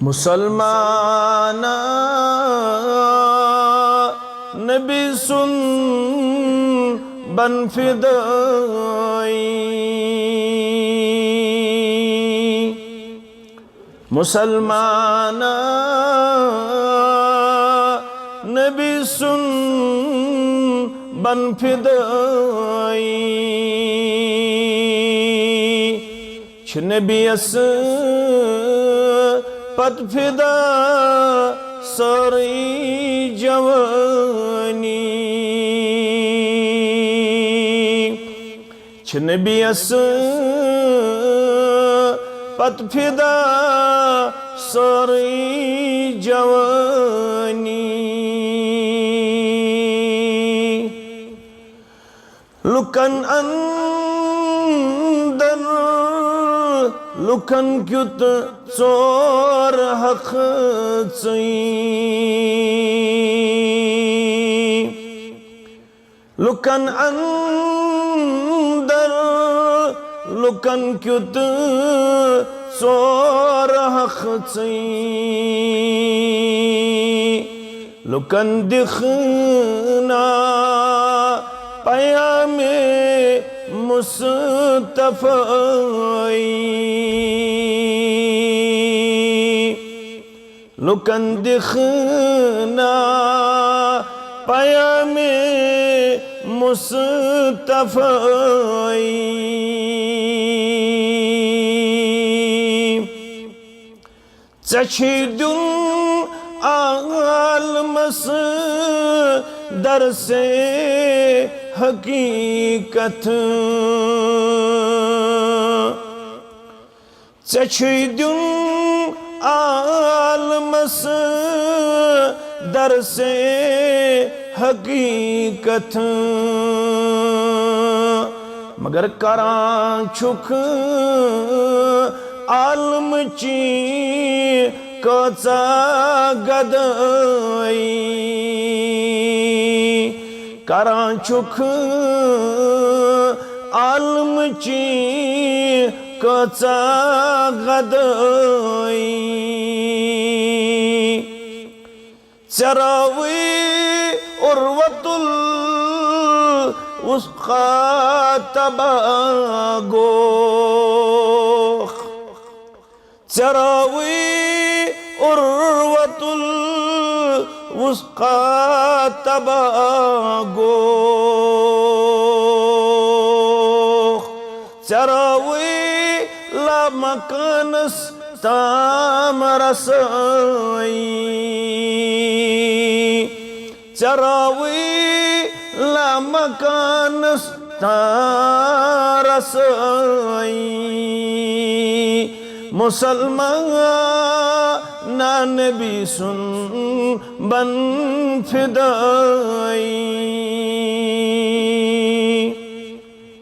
मुसलमान नबी सुन बन फिदाई, मुसलमान नबी सुन बन फिदाई, नबीस पत फिदा सारी जवानी, नबीस पत फिदा सारी जवानी। लुकन अंदर लुकन क्युत चोर हक लुकन अंदर लुकन क्युत चोर हक लुकन दिखना पयामे मुस्तफ़ाई, लुकन दिखना पयामे मुस्तफ़ाई। चशीदुन आलमस दर से हकीकत, चशीदुन आलमस दर से हकीकत, मगर करां छुक आलम ची कचा गदाई, करां छुक आलम ची कचा गदाई। चरावी उर्वतुल उसका तबागो, चरावी उर्वतुल उसका तबागो, चरावी ला मकानस तामरसाई, चरावी ला मकानस तारसाई। मुसलमान नबी सुन बन फिदाई।